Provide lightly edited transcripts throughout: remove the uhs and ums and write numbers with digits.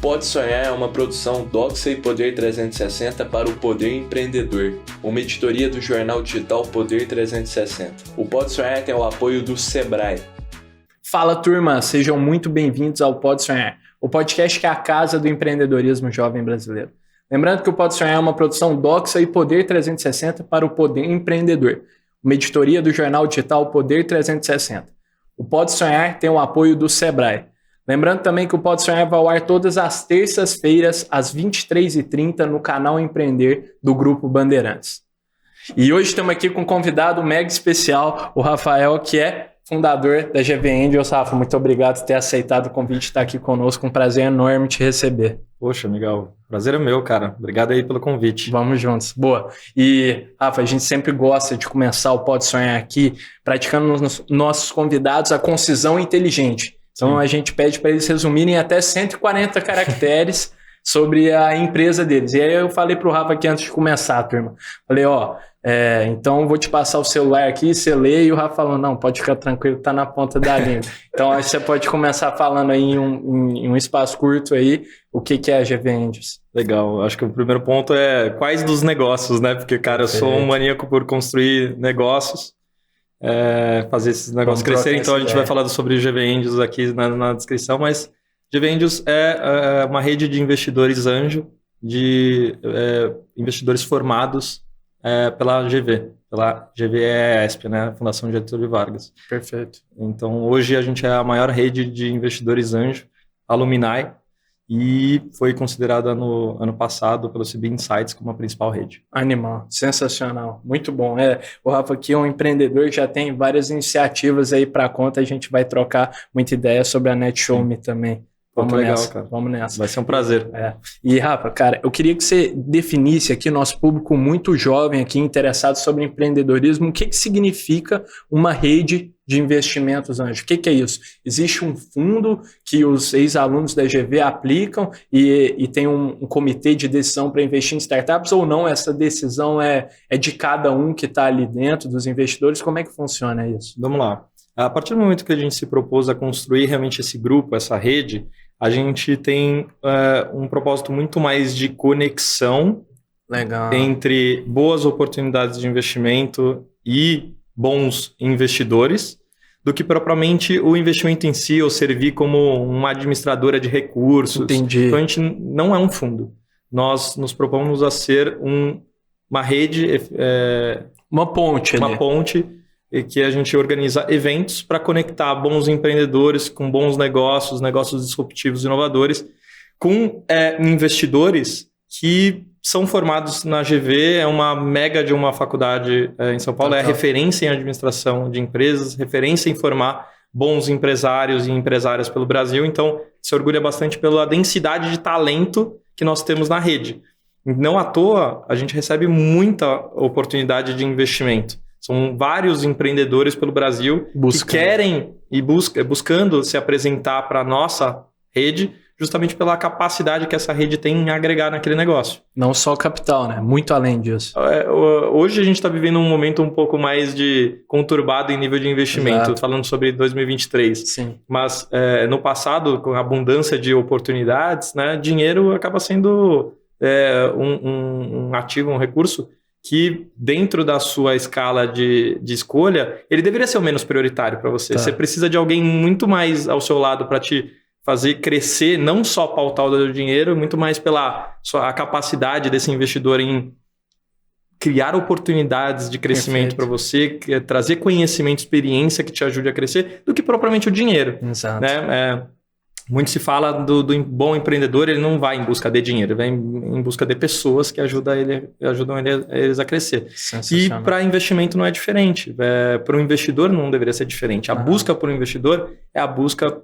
Pode Sonhar é uma produção Doxa e Poder 360 para o Poder Empreendedor, uma editoria do jornal digital Poder 360. O Pode Sonhar tem o apoio do Sebrae. Fala, turma! Sejam muito bem-vindos ao Pode Sonhar, o podcast que é a casa do empreendedorismo jovem brasileiro. Lembrando que o Pode Sonhar é uma produção Doxa e Poder 360 para o Poder Empreendedor, uma editoria do jornal digital Poder 360. O Pode Sonhar tem o apoio do Sebrae. Lembrando também que o Pode Sonhar vai ao ar todas as terças-feiras, às 23h30, no canal Empreender do Grupo Bandeirantes. E hoje estamos aqui com um convidado mega especial, o Rafael, que é fundador da GV Angels. Rafa, muito obrigado por ter aceitado o convite de estar aqui conosco. Um prazer enorme te receber. Poxa, Miguel, prazer é meu, cara. Obrigado aí pelo convite. Vamos juntos. Boa. E, Rafa, a gente sempre gosta de começar o Pode Sonhar aqui praticando nos nossos convidados a concisão inteligente. Então, a gente pede para eles resumirem até 140 caracteres sobre a empresa deles. E aí eu falei para o Rafa aqui antes de começar, turma. Falei, então eu vou te passar o celular aqui, você lê, e o Rafa falou, não, pode ficar tranquilo, tá na ponta da língua. Então, aí você pode começar falando aí em um espaço curto aí, o que é a GV Angels. Legal, acho que o primeiro ponto é quais dos negócios, né? Porque, cara, eu sou um maníaco por construir negócios. Fazer esses negócios crescerem, então a gente vai falar sobre GV Angels aqui na descrição, mas GV Angels é uma rede de investidores anjo, de investidores formados pela GVESP, né, Fundação Getúlio Vargas. Perfeito. Então hoje a gente é a maior rede de investidores anjo, alumni, e foi considerada no ano passado pelo CB Insights como a principal rede. Animal, sensacional, muito bom. O Rafa aqui é um empreendedor, já tem várias iniciativas aí para conta, a gente vai trocar muita ideia sobre a NetShowMe também. Vamos legal, nessa, cara. Vamos nessa. Vai ser um prazer. E, Rafa, cara, eu queria que você definisse aqui, nosso público muito jovem aqui, interessado sobre empreendedorismo, o que significa uma rede de investimentos anjo? O que é isso? Existe um fundo que os ex-alunos da GV aplicam e tem um comitê de decisão para investir em startups, ou não? Essa decisão é de cada um que está ali dentro, dos investidores? Como é que funciona isso? Vamos lá. A partir do momento que a gente se propôs a construir realmente esse grupo, essa rede, a gente tem um propósito muito mais de conexão. Legal. Entre boas oportunidades de investimento e bons investidores, do que propriamente o investimento em si, ou servir como uma administradora de recursos. Entendi. Então a gente não é um fundo. Nós nos propomos a ser uma rede... Uma ponte. Uma ponte que a gente organiza eventos para conectar bons empreendedores com bons negócios disruptivos, inovadores, com investidores que são formados na GV, é uma mega de uma faculdade em São Paulo, é referência em administração de empresas, referência em formar bons empresários e empresárias pelo Brasil, então se orgulha bastante pela densidade de talento que nós temos na rede. Não à toa, a gente recebe muita oportunidade de investimento. São vários empreendedores pelo Brasil que querem e buscando se apresentar para a nossa rede, justamente pela capacidade que essa rede tem em agregar naquele negócio. Não só o capital, né? Muito além disso. Hoje a gente está vivendo um momento um pouco mais conturbado em nível de investimento, Exato. Falando sobre 2023. Sim. Mas no passado, com a abundância de oportunidades, né, dinheiro acaba sendo um ativo, um recurso que dentro da sua escala de escolha, ele deveria ser o menos prioritário para você. Você precisa de alguém muito mais ao seu lado para te fazer crescer, não só pautar o dinheiro, muito mais pela a capacidade desse investidor em criar oportunidades de crescimento para você, trazer conhecimento, experiência que te ajude a crescer, do que propriamente o dinheiro. Exato. Né? Muito se fala do bom empreendedor, ele não vai em busca de dinheiro, ele vai em busca de pessoas que ajudam eles a crescer. E para investimento não é diferente. Para o investidor não deveria ser diferente. A busca por um investidor é a busca...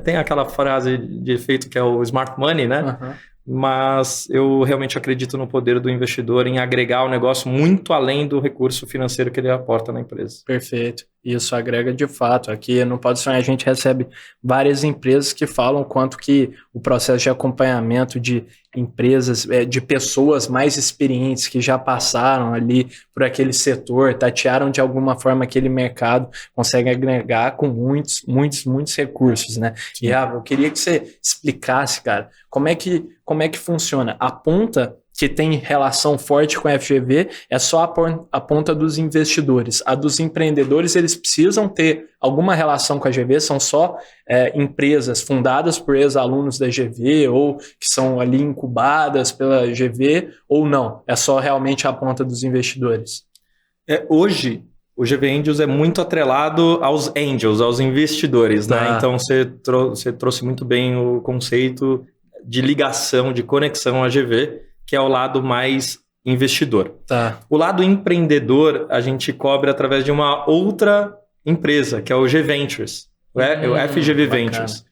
tem aquela frase de efeito que é o smart money, né? Mas eu realmente acredito no poder do investidor em agregar o negócio muito além do recurso financeiro que ele aporta na empresa. Perfeito. Isso agrega de fato. Aqui no Pode Sonhar a gente recebe várias empresas que falam quanto que o processo de acompanhamento de empresas, de pessoas mais experientes que já passaram ali por aquele setor, tatearam de alguma forma aquele mercado, consegue agregar com muitos recursos, né? Sim. E eu queria que você explicasse, cara, como é que funciona? A ponta que tem relação forte com a FGV é só a ponta dos investidores. A dos empreendedores, eles precisam ter alguma relação com a GV, são só empresas fundadas por ex-alunos da GV ou que são ali incubadas pela GV ou não? É só realmente a ponta dos investidores? Hoje, o GV Angels é muito atrelado aos angels, aos investidores, né? Então, você trouxe muito bem o conceito de ligação, de conexão à GV, que é o lado mais investidor. Tá. O lado empreendedor a gente cobre através de uma outra empresa, que é o G Ventures, o FGV bacana. Ventures,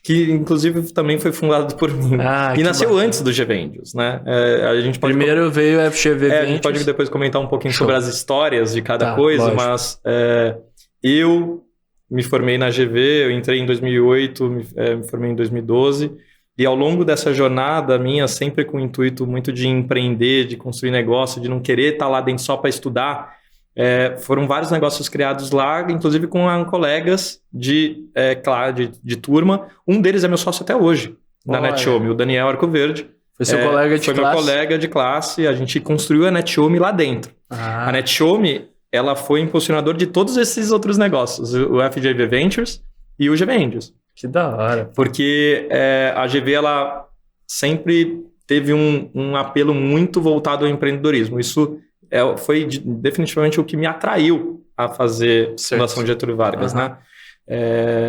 que inclusive também foi fundado por mim. E nasceu antes do G Ventures, né? A gente pode Primeiro veio o FGV Ventures. A gente pode depois comentar um pouquinho sobre as histórias de cada coisa, lógico. Mas eu me formei na GV, eu entrei em 2008, me formei em 2012, e ao longo dessa jornada minha, sempre com o intuito muito de empreender, de construir negócio, de não querer estar lá dentro só para estudar, foram vários negócios criados lá, inclusive com colegas de turma. Um deles é meu sócio até hoje, na NetHome, o Daniel Arcoverde. Foi seu colega de classe? Foi meu colega de classe, a gente construiu a NetHome lá dentro. A NetHome, ela foi impulsionador de todos esses outros negócios, o FGV Ventures e o GV Angels. Que da hora. Porque a GV, ela sempre teve um apelo muito voltado ao empreendedorismo. Isso foi definitivamente o que me atraiu a fazer Fundação Getúlio Vargas, né?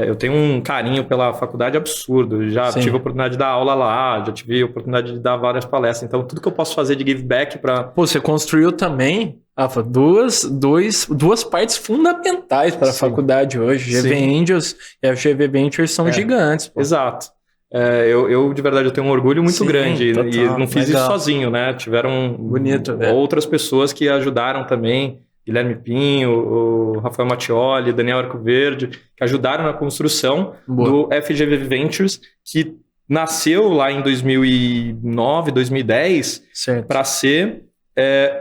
Eu tenho um carinho pela faculdade absurdo. Já tive a oportunidade de dar aula lá, já tive a oportunidade de dar várias palestras. Então, tudo que eu posso fazer de give back para... Pô, você construiu também, Rafa, duas partes fundamentais para a faculdade hoje. GV Angels e a GV Ventures são gigantes. Pô. Exato. Eu, de verdade, eu tenho um orgulho muito grande. Total, e não fiz isso sozinho, né? Tiveram outras pessoas que ajudaram também. Guilherme Pinho, o Rafael Mattioli, Daniel Arcoverde, que ajudaram na construção do FGV Ventures, que nasceu lá em 2009, 2010, para ser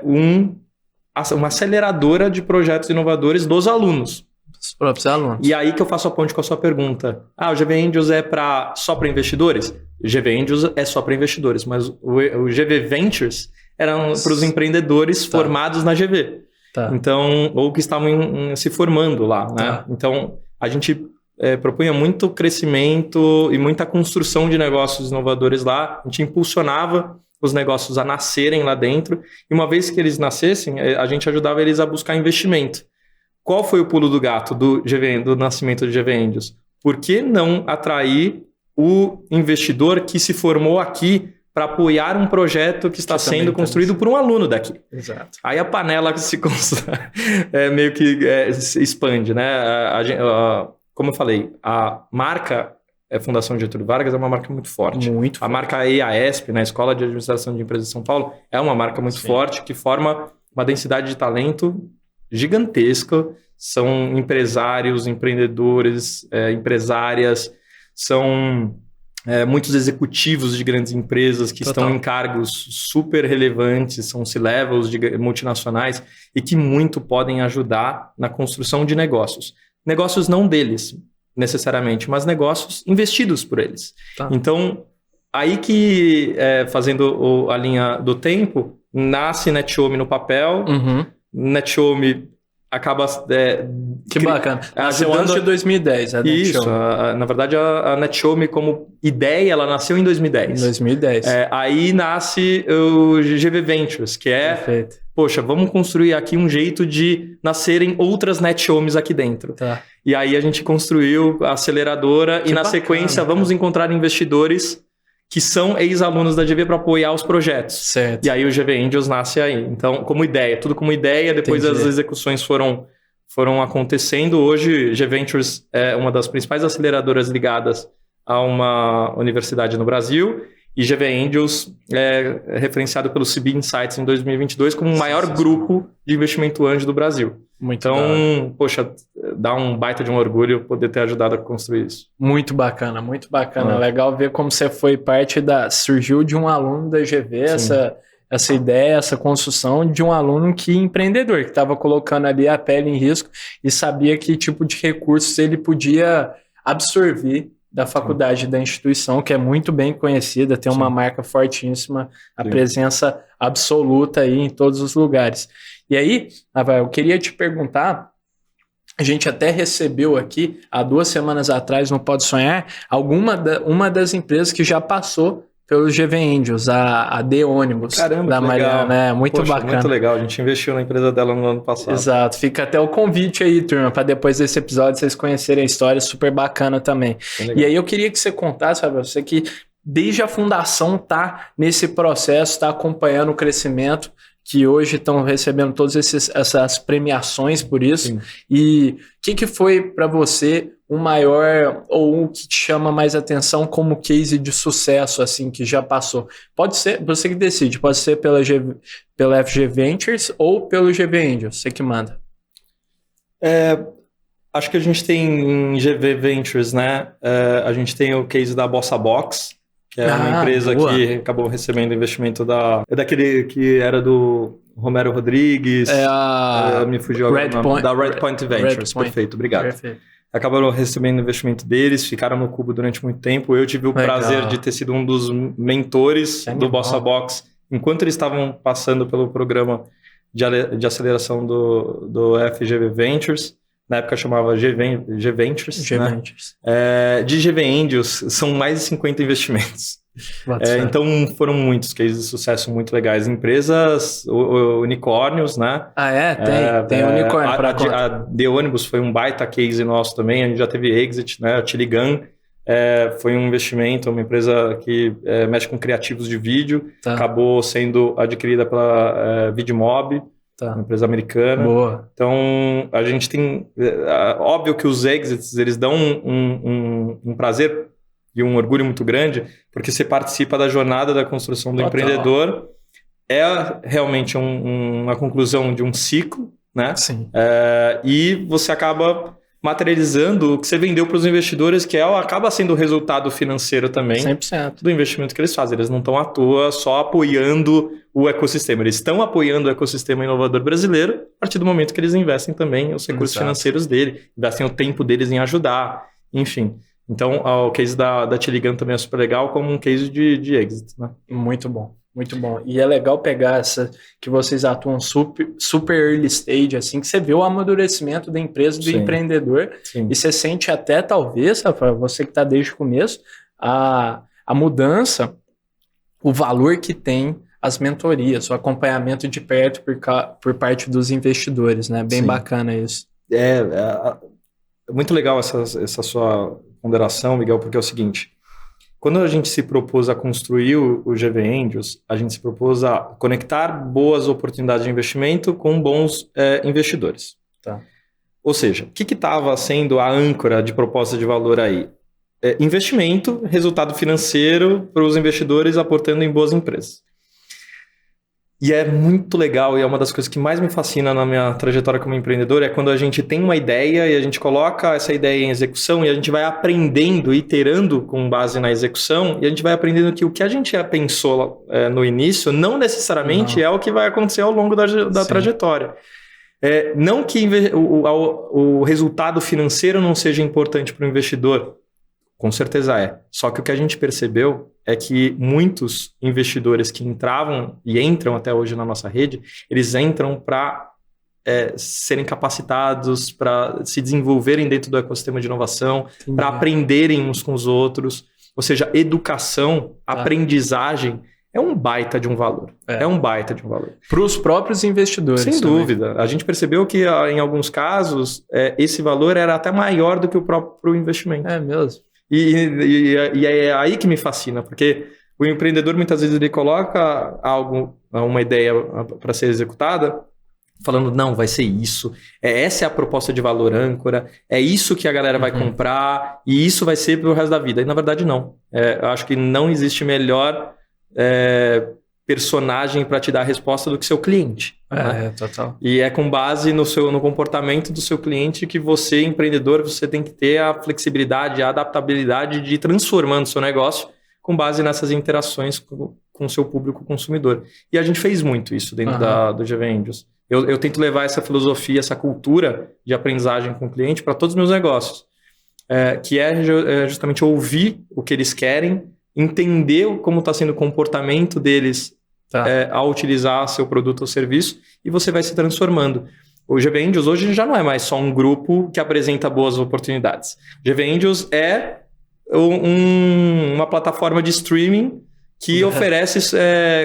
uma aceleradora de projetos inovadores dos alunos. Os próprios alunos. E aí que eu faço a ponte com a sua pergunta. O GV Angels é só para investidores? O GV Angels é só para investidores, mas o GV Ventures eram para os empreendedores formados na GV. Então, ou que estavam se formando lá, né? Então, a gente propunha muito crescimento e muita construção de negócios inovadores lá. A gente impulsionava os negócios a nascerem lá dentro. E uma vez que eles nascessem, a gente ajudava eles a buscar investimento. Qual foi o pulo do gato do nascimento do GV Angels? Por que não atrair o investidor que se formou aqui para apoiar um projeto que está sendo construído por um aluno daqui? Exato. Aí a panela se meio que se expande, né? Como eu falei, a marca Fundação Getúlio Vargas é uma marca muito forte. A marca EASP, na Escola de Administração de Empresas de São Paulo, é uma marca muito forte que forma uma densidade de talento gigantesca. São empresários, empreendedores, empresárias, são muitos executivos de grandes empresas que estão em cargos super relevantes, são C-levels de multinacionais e que muito podem ajudar na construção de negócios. Negócios não deles, necessariamente, mas negócios investidos por eles. Então, aí que, fazendo a linha do tempo, nasce NetHome no papel, NetHome acaba... que bacana. Nasceu antes de 2010, a NetHome. Isso, na verdade a NetHome como ideia, ela nasceu em 2010. Em 2010. Aí nasce o GV Ventures, que Perfeito. Poxa, vamos construir aqui um jeito de nascerem outras NetHomes aqui dentro. E aí a gente construiu a aceleradora e na sequência vamos encontrar investidores que são ex-alunos da GV para apoiar os projetos. E aí o GV Angels nasce aí. Então, como ideia, tudo como ideia, depois as execuções foram acontecendo. Hoje, GV Ventures é uma das principais aceleradoras ligadas a uma universidade no Brasil E GV Angels é referenciado pelo CB Insights em 2022 como o maior grupo de investimento anjo do Brasil. Muito Então, poxa, dá um baita de um orgulho poder ter ajudado a construir isso. Muito bacana, muito bacana. Legal ver como você foi parte surgiu de um aluno da GV, essa ideia, essa construção de um aluno empreendedor, que estava colocando ali a pele em risco e sabia que tipo de recursos ele podia absorver da faculdade da instituição, que é muito bem conhecida, tem uma marca fortíssima, a presença absoluta aí em todos os lugares. E aí, Rafael, eu queria te perguntar, a gente até recebeu aqui, há 2 semanas atrás, no Pode Sonhar, uma das empresas que já passou pelos GV Angels, a The Ônibus. Caramba, da Mariana, né? Muito bacana. Muito legal, a gente investiu na empresa dela no ano passado. Exato, fica até o convite aí, turma, para depois desse episódio vocês conhecerem a história, super bacana também. E aí eu queria que você contasse, sabe, você que desde a fundação tá nesse processo, tá acompanhando o crescimento, que hoje estão recebendo todas essas premiações por isso. Sim. E o que foi para você o maior, ou o que te chama mais atenção como case de sucesso, assim, que já passou? Pode ser, você que decide, pode ser pela FG Ventures ou pelo GV Angels, você que manda. Acho que a gente tem em GV Ventures, né? A gente tem o case da Bossa Box, que é uma empresa que acabou recebendo investimento daquele que era do Romero Rodrigues. Me fugiu agora o nome. Da Red Point Ventures. Perfeito, obrigado. Perfeito. Acabaram recebendo investimento deles, ficaram no Cubo durante muito tempo. Eu tive o prazer de ter sido um dos mentores do Bossa Box, enquanto eles estavam passando pelo programa de aceleração do FGV Ventures. Na época chamava G Ventures. Né? De GV Angels, são mais de 50 investimentos. Então foram muitos cases de sucesso muito legais. Empresas, unicórnios, né? Tem unicórnio. A The Ônibus foi um baita case nosso também. A gente já teve exit, né? A Tiligan foi um investimento, uma empresa que mexe com criativos de vídeo. Acabou sendo adquirida pela Vidmob. Uma empresa americana. Boa. Então, a gente tem... óbvio que os exits, eles dão um prazer e um orgulho muito grande, porque você participa da jornada da construção do empreendedor. É realmente uma conclusão de um ciclo, né? Sim. E você acaba materializando o que você vendeu para os investidores, que acaba sendo o resultado financeiro também 100%. do investimento que eles fazem. Eles não estão à toa só apoiando o ecossistema. Eles estão apoiando o ecossistema inovador brasileiro a partir do momento que eles investem também os recursos financeiros dele, investem o tempo deles em ajudar, enfim. Então, o case da Tiligan também é super legal como um case de exit, né? Muito bom. Muito bom. E é legal pegar que vocês atuam super early stage, assim, que você vê o amadurecimento da empresa, do empreendedor, e você sente até, talvez, Rafael, você que está desde o começo, a mudança, o valor que tem as mentorias, o acompanhamento de perto por parte dos investidores, né? Bem bacana isso. É muito legal essa sua ponderação, Miguel, porque é o seguinte... Quando a gente se propôs a construir o GV Angels, a gente se propôs a conectar boas oportunidades de investimento com bons investidores. Ou seja, o que estava sendo a âncora de proposta de valor aí? Investimento, resultado financeiro para os investidores aportando em boas empresas. E é muito legal, e é uma das coisas que mais me fascina na minha trajetória como empreendedor, é quando a gente tem uma ideia e a gente coloca essa ideia em execução e a gente vai aprendendo, iterando com base na execução, e a gente vai aprendendo que o que a gente já pensou no início não necessariamente é o que vai acontecer ao longo da trajetória. Não que o resultado financeiro não seja importante para o investidor, com certeza é. Só que o que a gente percebeu é que muitos investidores que entravam e entram até hoje na nossa rede, eles entram para serem capacitados, para se desenvolverem dentro do ecossistema de inovação, para aprenderem uns com os outros. Ou seja, educação, aprendizagem é um baita de um valor. É um baita de um valor. Para os próprios investidores. Sem dúvida. A gente percebeu que em alguns casos esse valor era até maior do que o próprio investimento. É mesmo. E é aí que me fascina, porque o empreendedor muitas vezes ele coloca uma ideia para ser executada falando, não, vai ser isso, essa é a proposta de valor âncora, é isso que a galera vai comprar e isso vai ser pro resto da vida. E na verdade não. Eu acho que não existe melhor personagem para te dar a resposta do que seu cliente. Né? Total. E é com base no comportamento do seu cliente que você, empreendedor, você tem que ter a flexibilidade, a adaptabilidade de ir transformando seu negócio com base nessas interações com o seu público consumidor. E a gente fez muito isso dentro do GV Angels. Eu tento levar essa filosofia, essa cultura de aprendizagem com o cliente para todos os meus negócios, que é justamente ouvir o que eles querem, entender como está sendo o comportamento deles ao utilizar seu produto ou serviço, e você vai se transformando. O GV Angels hoje já não é mais só um grupo que apresenta boas oportunidades. O GV Angels é uma plataforma de streaming que oferece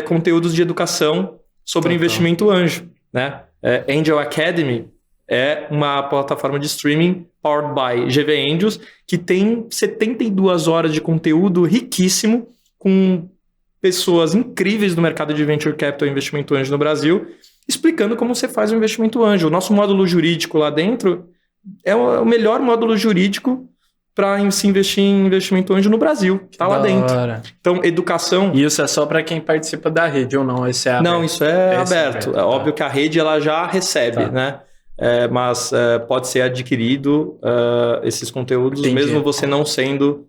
conteúdos de educação sobre investimento anjo. Né? Angel Academy é uma plataforma de streaming powered by GV Angels que tem 72 horas de conteúdo riquíssimo com pessoas incríveis do mercado de Venture Capital e investimento anjo no Brasil, explicando como você faz um investimento anjo. O nosso módulo jurídico lá dentro é o melhor módulo jurídico para se investir em investimento anjo no Brasil. Está lá dentro. Então, educação... E isso é só para quem participa da rede ou não? Esse é aberto? Não, isso é aberto. É óbvio que a rede ela já recebe, né? Mas pode ser adquirido esses conteúdos, mesmo você não sendo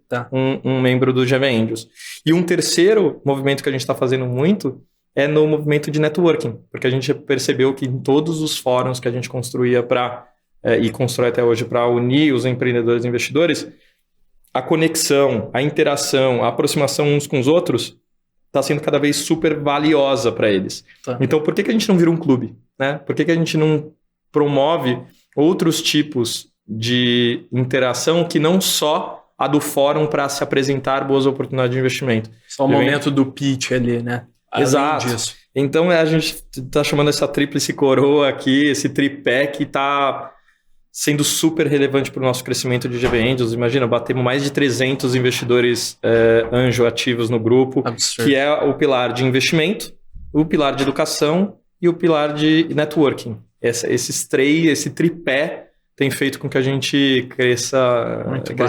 um membro do GV Angels. E um terceiro movimento que a gente está fazendo muito é no movimento de networking, porque a gente percebeu que em todos os fóruns que a gente construía e constrói até hoje para unir os empreendedores e investidores, a conexão, a interação, a aproximação uns com os outros está sendo cada vez super valiosa para eles. Então, por que a gente não vira um clube? Né? Por que a gente não promove outros tipos de interação que não só a do fórum para se apresentar boas oportunidades de investimento? Só o momento do pitch ali, né? Exato. Então, a gente está chamando essa tríplice coroa aqui, esse tripé que está sendo super relevante para o nosso crescimento de GV Angels. Imagina, batemos mais de 300 investidores anjo ativos no grupo, que é o pilar de investimento, o pilar de educação e o pilar de networking. Esse tripé tem feito com que a gente cresça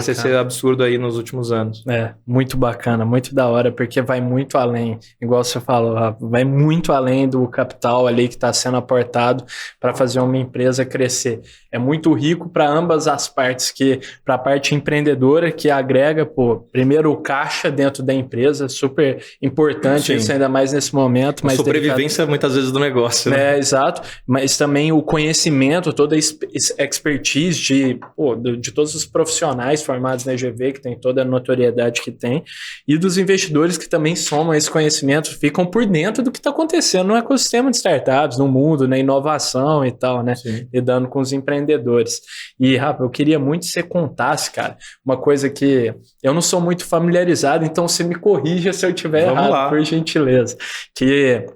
esse absurdo aí nos últimos anos. Muito bacana, muito da hora, porque vai muito além, igual você falou, vai muito além do capital ali que está sendo aportado para fazer uma empresa crescer. É muito rico para ambas as partes, que para a parte empreendedora, que agrega, primeiro o caixa dentro da empresa, super importante, isso ainda mais nesse momento. A sobrevivência muitas vezes do negócio, né? Exato, mas também o conhecimento, toda a expertise de todos os profissionais formados na EGV, que tem toda a notoriedade que tem, e dos investidores que também somam esse conhecimento, ficam por dentro do que está acontecendo no ecossistema de startups, no mundo, na inovação e tal, né? Lidando com os empreendedores. E, Rafa, eu queria muito que você contasse, cara, uma coisa que eu não sou muito familiarizado, então você me corrija se eu estiver errado, por gentileza. Que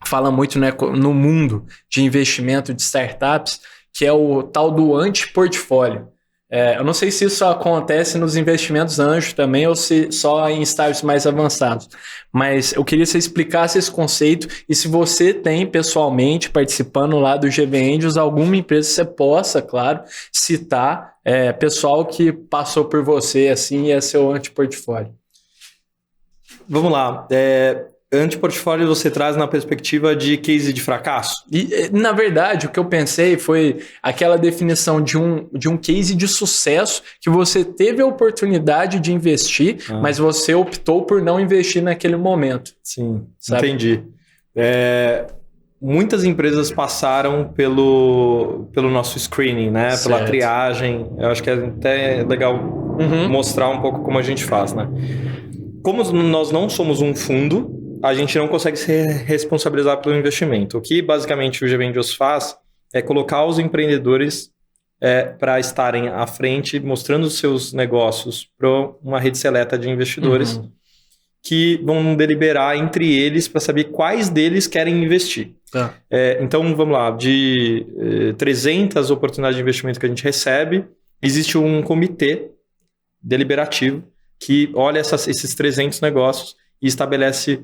fala muito, né, no mundo de investimento de startups, que é o tal do anti-portfólio. Eu não sei se isso acontece nos investimentos anjo também ou se só em estágios mais avançados, mas eu queria que você explicasse esse conceito e se você tem pessoalmente, participando lá do GV Angels, alguma empresa que você possa, claro, citar pessoal que passou por você assim e é seu anti-portfólio. Vamos lá. Anti-portfólio você traz na perspectiva de case de fracasso? E, na verdade, o que eu pensei foi aquela definição de um case de sucesso que você teve a oportunidade de investir, mas você optou por não investir naquele momento. Sim, sabe? Entendi. Muitas empresas passaram pelo nosso screening, né? Certo. Pela triagem. Eu acho que é até legal mostrar um pouco como a gente faz, né? Como nós não somos um fundo, a gente não consegue se responsabilizar pelo investimento. O que basicamente o GV Angels faz é colocar os empreendedores para estarem à frente, mostrando os seus negócios para uma rede seleta de investidores que vão deliberar entre eles para saber quais deles querem investir. Então, vamos lá, de 300 oportunidades de investimento que a gente recebe, existe um comitê deliberativo que olha esses 300 negócios e estabelece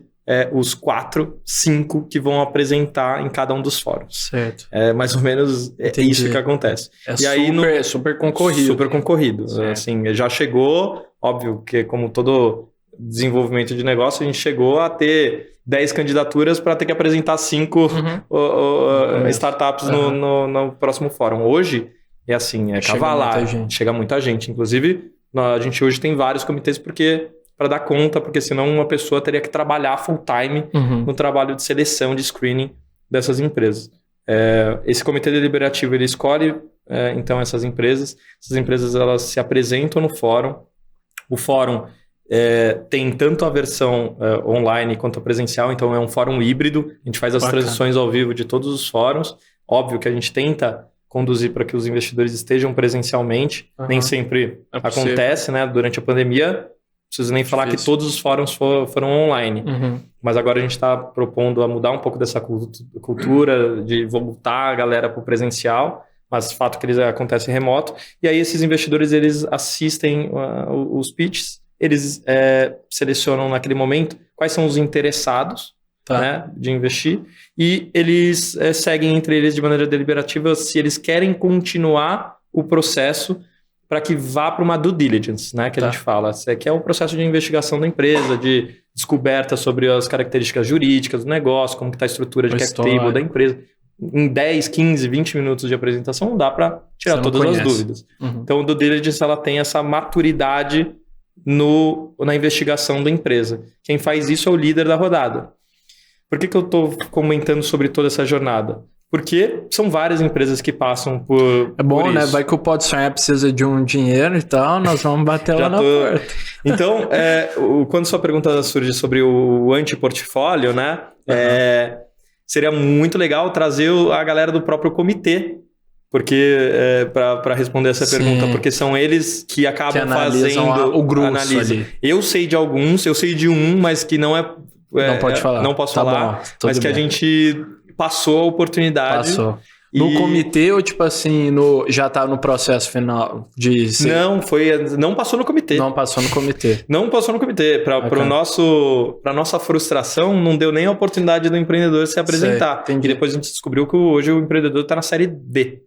os 4, 5 que vão apresentar em cada um dos fóruns. Certo. É mais ou menos isso que acontece. É super concorrido. Super concorrido. Certo. Assim, já chegou, óbvio que como todo desenvolvimento de negócio, a gente chegou a ter 10 candidaturas para ter que apresentar 5 startups no próximo fórum. Hoje, é assim, cavalar. Chega muita gente. Inclusive, a gente hoje tem vários comitês para dar conta, porque senão uma pessoa teria que trabalhar full time no trabalho de seleção, de screening dessas empresas. Esse comitê deliberativo, ele escolhe, então, essas empresas. Essas empresas, elas se apresentam no fórum. O fórum tem tanto a versão online quanto a presencial, então é um fórum híbrido. A gente faz as transições ao vivo de todos os fóruns. Óbvio que a gente tenta conduzir para que os investidores estejam presencialmente. Nem sempre acontece, né? Durante a pandemia, não preciso nem falar que todos os fóruns foram online. Mas agora a gente está propondo a mudar um pouco dessa cultura de voltar a galera para o presencial, mas o fato que eles acontecem remoto. E aí esses investidores, eles assistem os pitches, eles selecionam naquele momento quais são os interessados, né, de investir, e eles seguem entre eles de maneira deliberativa se eles querem continuar o processo para que vá para uma due diligence, né, que a gente fala, que é o processo de investigação da empresa, de descoberta sobre as características jurídicas do negócio, como que está a estrutura de cap table da empresa. Em 10, 15, 20 minutos de apresentação não dá para tirar todas as dúvidas. Então, o due diligence, ela tem essa maturidade na investigação da empresa. Quem faz isso é o líder da rodada. Por que eu estou comentando sobre toda essa jornada? Porque são várias empresas que passam por É bom, por né? isso. Vai que o Pode Sonhar precisa de um dinheiro e tal, nós vamos bater lá na porta. Então, quando sua pergunta surge sobre o anti-portfólio, né? Seria muito legal trazer a galera do próprio comitê, porque para responder essa pergunta, porque são eles que acabam fazendo o grosso ali. Eu sei de alguns, eu sei de um, mas que não não pode falar. Não posso falar, mas que a gente passou a oportunidade. Passou. No comitê ou tipo assim, já tá no processo final de ser... Não passou no comitê. Não passou no comitê. Não passou no comitê. Para nossa frustração, não deu nem a oportunidade do empreendedor se apresentar. E depois a gente descobriu que hoje o empreendedor está na série D.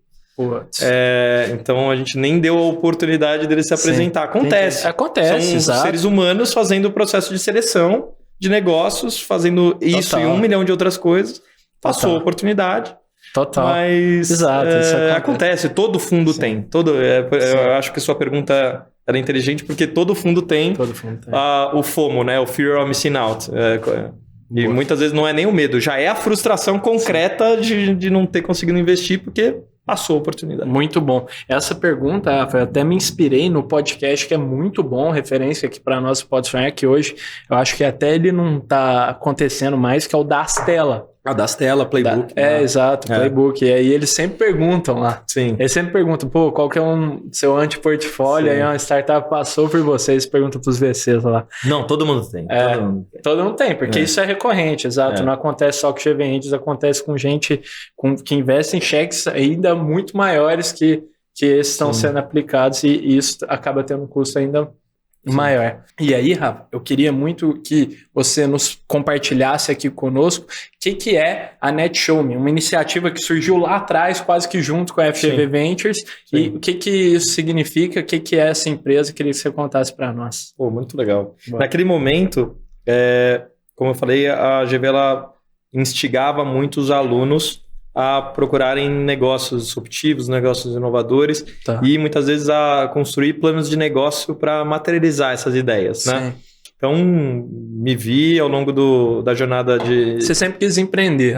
Então a gente nem deu a oportunidade dele se apresentar. Acontece, São seres humanos fazendo o processo de seleção de negócios, fazendo isso e 1 milhão de outras coisas. Passou a oportunidade. Total. Mas isso acontece, todo fundo tem. Eu acho que sua pergunta era inteligente, porque todo fundo tem, o FOMO, né? O Fear of Missing Out. E muitas vezes não é nem o medo, já é a frustração concreta de não ter conseguido investir, porque passou a oportunidade. Muito bom. Essa pergunta, Rafa, eu até me inspirei no podcast, que é muito bom, referência aqui para nós Pode Sonhar, que hoje eu acho que até ele não está acontecendo mais, que é o da Astela. Das telas, Playbook. Exato, Playbook. E aí eles sempre perguntam lá. Sim. Eles sempre perguntam, qual que é seu anti-portfólio? Aí uma startup passou por vocês, perguntam pros VCs lá. Não, todo mundo tem. Todo mundo tem, porque isso é recorrente, exato. Não acontece só com GVendes, acontece com gente que investe em cheques ainda muito maiores que esses estão sendo aplicados, e isso acaba tendo um custo ainda maior. E aí, Rafa, eu queria muito que você nos compartilhasse aqui conosco o que é a NetShowMe, uma iniciativa que surgiu lá atrás, quase que junto com a FGV Ventures, e o que isso significa, o que é essa empresa, queria que você contasse para nós. Muito legal. Naquele momento, como eu falei, a GV ela instigava muitos alunos a procurarem negócios disruptivos, negócios inovadores, e muitas vezes a construir planos de negócio para materializar essas ideias, né? Então, me vi ao longo da jornada de... Você sempre quis empreender.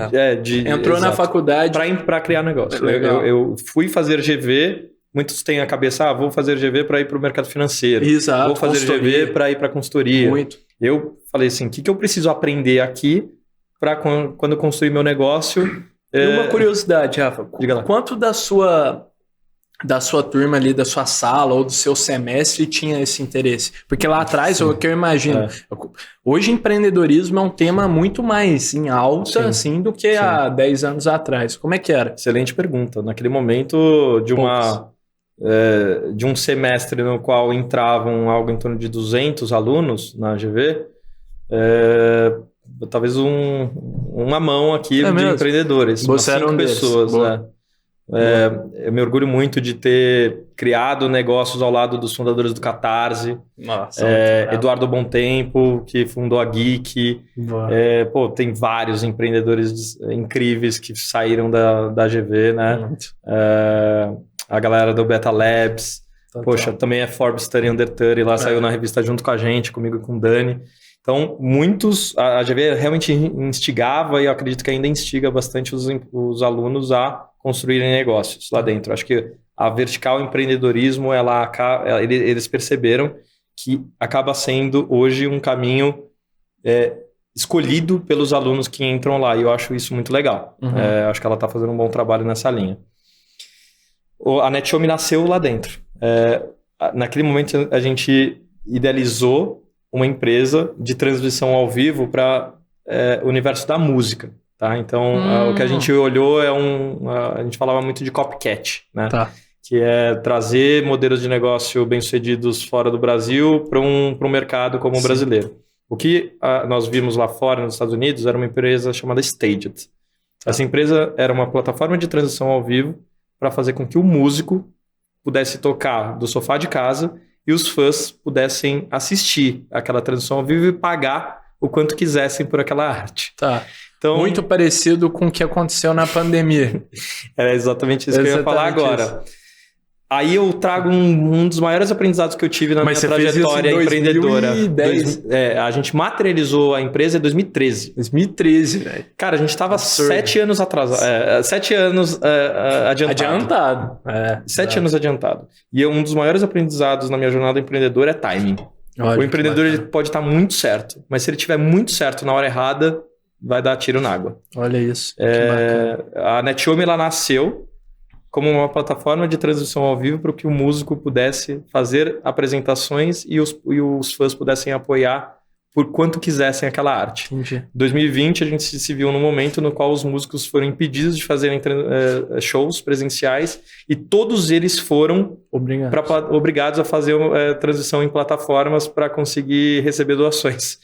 Entrou na faculdade... Para criar negócio. Eu fui fazer GV, muitos têm a cabeça, vou fazer GV para ir para o mercado financeiro. Exato. Vou fazer GV para ir para a consultoria. Muito. Eu falei assim, o que eu preciso aprender aqui para quando eu construir meu negócio... E uma curiosidade, Rafa, quanto da sua turma ali, da sua sala ou do seu semestre tinha esse interesse? Porque lá atrás, o que eu imagino, hoje empreendedorismo é um tema muito mais em alta assim, do que há 10 anos atrás. Como é que era? Excelente pergunta. Naquele momento de um semestre no qual entravam algo em torno de 200 alunos na GV, talvez uma mão aqui de mesmo? empreendedores. Você era 5 um deles. pessoas, Boa. Eu me orgulho muito de ter criado negócios ao lado dos fundadores do Catarse. Nossa, Eduardo Bontempo, que fundou a Geek. Tem vários empreendedores incríveis que saíram da GV, né? A galera do Beta Labs. Poxa, também é Forbes 30 Under 30, lá saiu na revista junto com a gente, comigo e com o Dani. Então, a GV realmente instigava, e eu acredito que ainda instiga bastante os alunos a construírem negócios lá dentro. Acho que a vertical empreendedorismo, eles perceberam que acaba sendo hoje um caminho escolhido pelos alunos que entram lá, e eu acho isso muito legal. Acho que ela está fazendo um bom trabalho nessa linha. A NetShowme nasceu lá dentro. Naquele momento, a gente idealizou uma empresa de transmissão ao vivo para o universo da música. Tá? Então, o que a gente olhou a gente falava muito de copycat, né? Tá. Que é trazer modelos de negócio bem-sucedidos fora do Brasil para um mercado como o brasileiro. O que nós vimos lá fora, nos Estados Unidos, era uma empresa chamada Staged. Essa empresa era uma plataforma de transmissão ao vivo para fazer com que o músico pudesse tocar do sofá de casa e os fãs pudessem assistir aquela transmissão ao vivo e pagar o quanto quisessem por aquela arte. Tá. Então, muito parecido com o que aconteceu na pandemia. É exatamente isso que eu ia falar agora. Aí eu trago um dos maiores aprendizados que eu tive na minha trajetória empreendedora. 2010. A gente materializou a empresa em 2013. 2013, velho. Cara, a gente estava 7 anos atrasado. 7 anos adiantado. 7 anos adiantado. E um dos maiores aprendizados na minha jornada empreendedora é timing. Olha, o empreendedor ele pode estar muito certo, mas se ele estiver muito certo na hora errada, vai dar tiro na água. Olha isso. A NetShowme, ela nasceu como uma plataforma de transmissão ao vivo para que o músico pudesse fazer apresentações e os fãs pudessem apoiar por quanto quisessem aquela arte. Entendi. Em 2020, a gente se viu num momento no qual os músicos foram impedidos de fazerem shows presenciais e todos eles foram obrigados a fazer transição em plataformas para conseguir receber doações.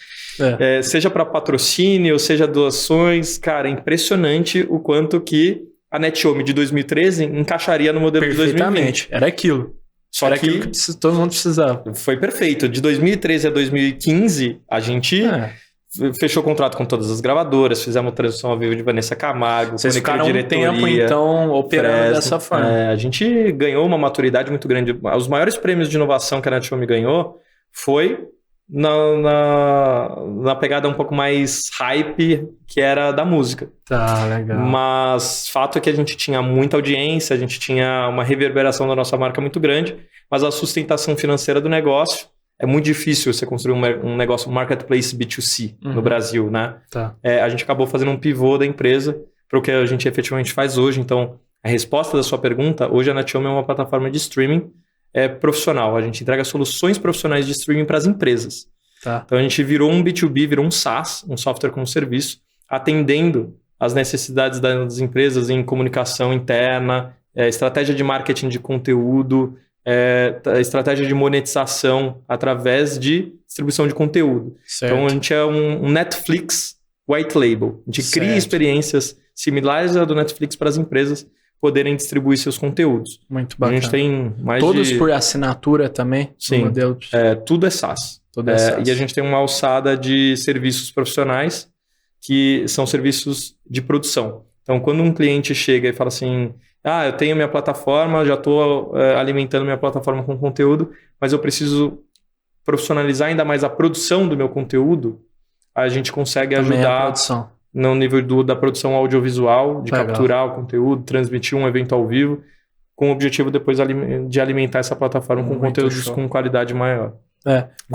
Seja para patrocínio, seja doações. Cara, é impressionante o quanto que a NetShowme de 2013 encaixaria no modelo de 2020. Era aquilo. Era aquilo que todo mundo precisava. Foi perfeito. De 2013 a 2015, a gente fechou contrato com todas as gravadoras, fizemos transição ao vivo de Vanessa Camargo, vocês ficaram um tempo, então, operando dessa forma. A gente ganhou uma maturidade muito grande. Os maiores prêmios de inovação que a NetShowme ganhou foi na pegada um pouco mais hype, que era da música. Tá, legal. Mas fato é que a gente tinha muita audiência, a gente tinha uma reverberação da nossa marca muito grande, mas a sustentação financeira do negócio é muito difícil você construir um negócio marketplace B2C no Brasil, né? Tá. A gente acabou fazendo um pivô da empresa para o que a gente efetivamente faz hoje. Então, a resposta da sua pergunta, hoje a NetShowme é uma plataforma de streaming profissional. A gente entrega soluções profissionais de streaming para as empresas. Tá. Então a gente virou um B2B, virou um SaaS, um software como serviço, atendendo as necessidades das empresas em comunicação interna, estratégia de marketing de conteúdo, estratégia de monetização através de distribuição de conteúdo. Certo. Então a gente é um Netflix white label. A gente cria experiências similares à do Netflix para as empresas poderem distribuir seus conteúdos. Muito bacana. A gente tem mais todos por assinatura também? Sim, modelo. Tudo é SaaS. E a gente tem uma alçada de serviços profissionais que são serviços de produção. Então, quando um cliente chega e fala assim, eu tenho minha plataforma, já estou alimentando minha plataforma com conteúdo, mas eu preciso profissionalizar ainda mais a produção do meu conteúdo, a gente consegue também ajudar no nível da produção audiovisual, de capturar o conteúdo, transmitir um evento ao vivo, com o objetivo depois de alimentar essa plataforma com conteúdos com qualidade maior.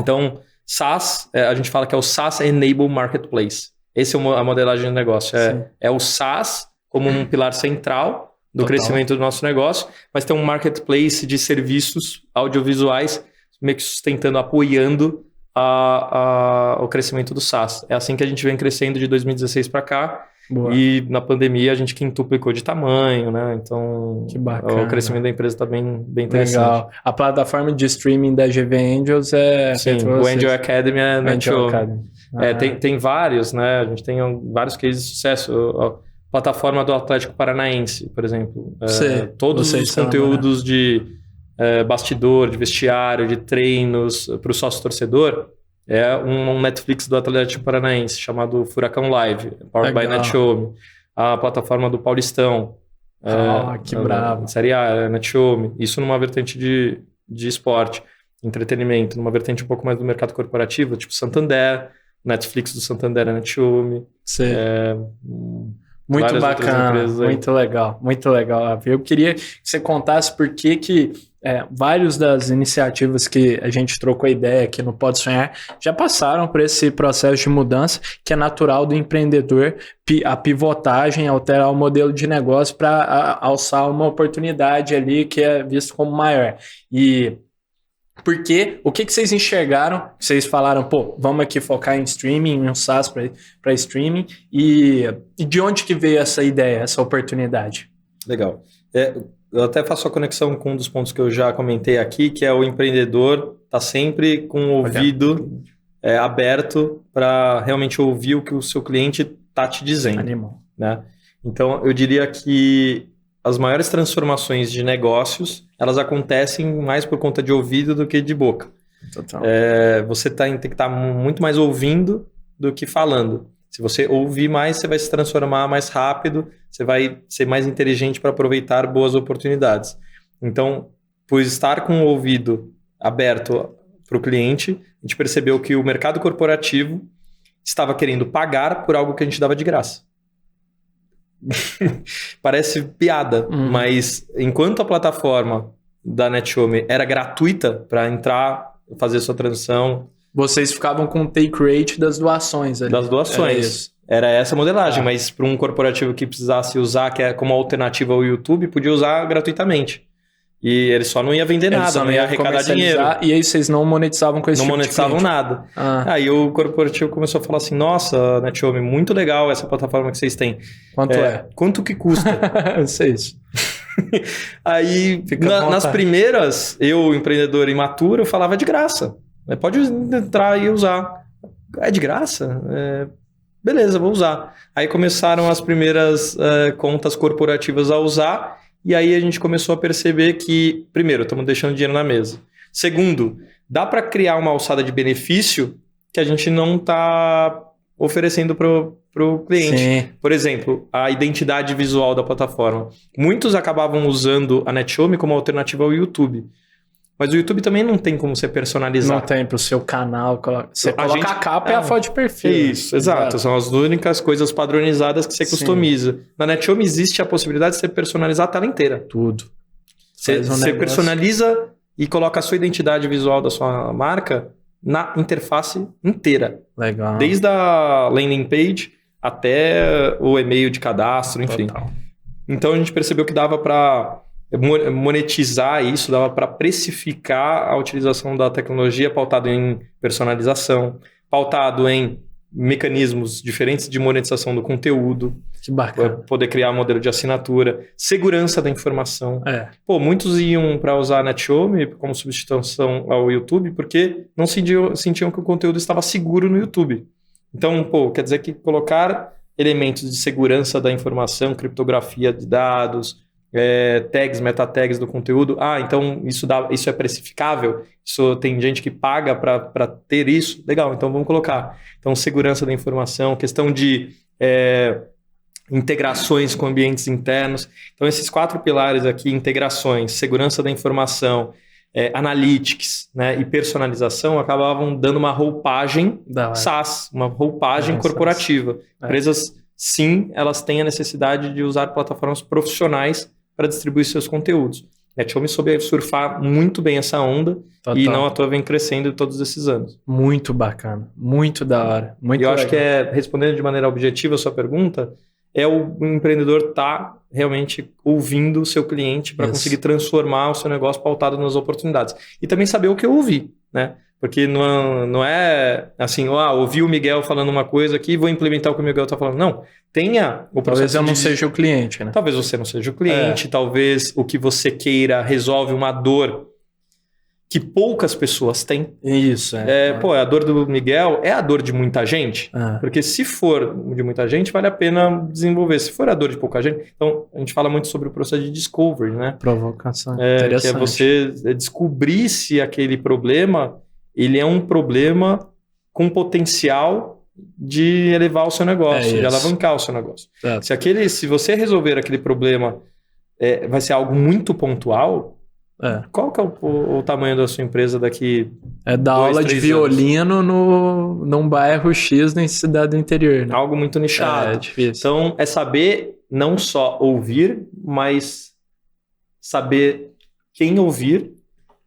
Então, SaaS, a gente fala que é o SaaS Enable Marketplace. Essa é a modelagem do negócio. É o SaaS como um pilar central do crescimento do nosso negócio, mas tem um marketplace de serviços audiovisuais meio que sustentando, apoiando o crescimento do SaaS. É assim que a gente vem crescendo de 2016 para cá. Boa. E na pandemia a gente quintuplicou de tamanho, né? Então Que bacana. o crescimento da empresa está bem interessante. Legal. A plataforma de streaming da GV Angels é... Sim, o Angel Academy é Angel NetHome. Academy. Tem vários, né? A gente tem vários cases de sucesso. A plataforma do Atlético Paranaense, por exemplo. Todos os conteúdos de bastidor, de vestiário, de treinos para o sócio-torcedor é um Netflix do Atlético Paranaense chamado Furacão Live, powered by NetHome. A plataforma do Paulistão. Que bravo. Série A, NetHome. Isso numa vertente de esporte, entretenimento, numa vertente um pouco mais do mercado corporativo, tipo Santander, Netflix do Santander é NetHome. Muito bacana, muito legal. Eu queria que você contasse por que várias das iniciativas que a gente trocou ideia aqui no Pode Sonhar já passaram por esse processo de mudança que é natural do empreendedor, a pivotagem, alterar o modelo de negócio para alçar uma oportunidade ali que é visto como maior. E porque o que vocês enxergaram? Vocês falaram, vamos aqui focar em streaming, em um SaaS para streaming, e de onde que veio essa ideia, essa oportunidade? Legal. Eu até faço a conexão com um dos pontos que eu já comentei aqui, que é o empreendedor tá sempre com o ouvido aberto para realmente ouvir o que o seu cliente está te dizendo. Animal. Né? Então, eu diria que as maiores transformações de negócios, elas acontecem mais por conta de ouvido do que de boca. Total. Você tem que estar muito mais ouvindo do que falando. Se você ouvir mais, você vai se transformar mais rápido, você vai ser mais inteligente para aproveitar boas oportunidades. Então, por estar com o ouvido aberto para o cliente, a gente percebeu que o mercado corporativo estava querendo pagar por algo que a gente dava de graça. Parece piada, mas enquanto a plataforma da NetHome era gratuita para entrar, fazer sua transição... Vocês ficavam com o take rate das doações ali. Das doações. Era essa a modelagem, mas para um corporativo que precisasse usar, que é como alternativa ao YouTube, podia usar gratuitamente. E ele só não ia vender nada, não ia arrecadar dinheiro. E aí vocês não monetizavam com esse Não tipo monetizavam de nada. Aí o corporativo começou a falar assim, nossa, NetHome, muito legal essa plataforma que vocês têm. Quanto é? Quanto que custa? Vocês. Aí, nas primeiras, eu, empreendedor imaturo, eu falava de graça. Pode entrar e usar. É de graça? Beleza, vou usar. Aí começaram as primeiras contas corporativas a usar, e aí a gente começou a perceber que, primeiro, estamos deixando dinheiro na mesa. Segundo, dá para criar uma alçada de benefício que a gente não está oferecendo para o cliente. Sim. Por exemplo, a identidade visual da plataforma. Muitos acabavam usando a NetHome como alternativa ao YouTube. Mas o YouTube também não tem como você personalizar. Não tem para o seu canal. Você coloca a capa e a foto de perfil. Isso, exato. São as únicas coisas padronizadas que você customiza. Na NetHome existe a possibilidade de você personalizar a tela inteira. Tudo. Você personaliza e coloca a sua identidade visual da sua marca na interface inteira. Legal. Desde a landing page até o e-mail de cadastro, enfim. Total. Então a gente percebeu que dava para monetizar isso, dava para precificar a utilização da tecnologia pautado em personalização, pautado em mecanismos diferentes de monetização do conteúdo. Que bacana. Poder criar um modelo de assinatura, segurança da informação. Muitos iam para usar a NetHome como substituição ao YouTube porque não sentiam que o conteúdo estava seguro no YouTube. Então, quer dizer que colocar elementos de segurança da informação, criptografia de dados, tags, meta tags do conteúdo. Então isso é precificável? Isso tem gente que paga para ter isso? Legal, então vamos colocar. Então, segurança da informação, questão de integrações com ambientes internos. Então, esses 4 pilares aqui, integrações, segurança da informação, analytics, né, e personalização, acabavam dando uma roupagem SaaS, uma roupagem corporativa. Empresas, sim, elas têm a necessidade de usar plataformas profissionais para distribuir seus conteúdos. NetHome soube surfar muito bem essa onda. Total. E não à toa vem crescendo todos esses anos. Muito bacana, muito da hora. Muito acho que respondendo de maneira objetiva a sua pergunta, o empreendedor estar realmente ouvindo o seu cliente para conseguir transformar o seu negócio pautado nas oportunidades. E também saber o que ouvir, né? Porque não é assim, ouvi o Miguel falando uma coisa aqui, vou implementar o que o Miguel está falando. Não, tenha o processo. Talvez eu não seja o cliente, né? Talvez você não seja o cliente, talvez o que você queira resolve uma dor que poucas pessoas têm. Isso, a dor do Miguel é a dor de muita gente. Porque se for de muita gente, vale a pena desenvolver. Se for a dor de pouca gente... Então, a gente fala muito sobre o processo de discovery, né? Provocação. Que é você descobrir se aquele problema, ele é um problema com potencial de elevar o seu negócio, de alavancar o seu negócio. Se você resolver aquele problema, vai ser algo muito pontual... Qual que é o tamanho da sua empresa daqui? Dar aula de violino num bairro X na cidade do interior, né? Algo muito nichado. É difícil. Então, é saber não só ouvir, mas saber quem ouvir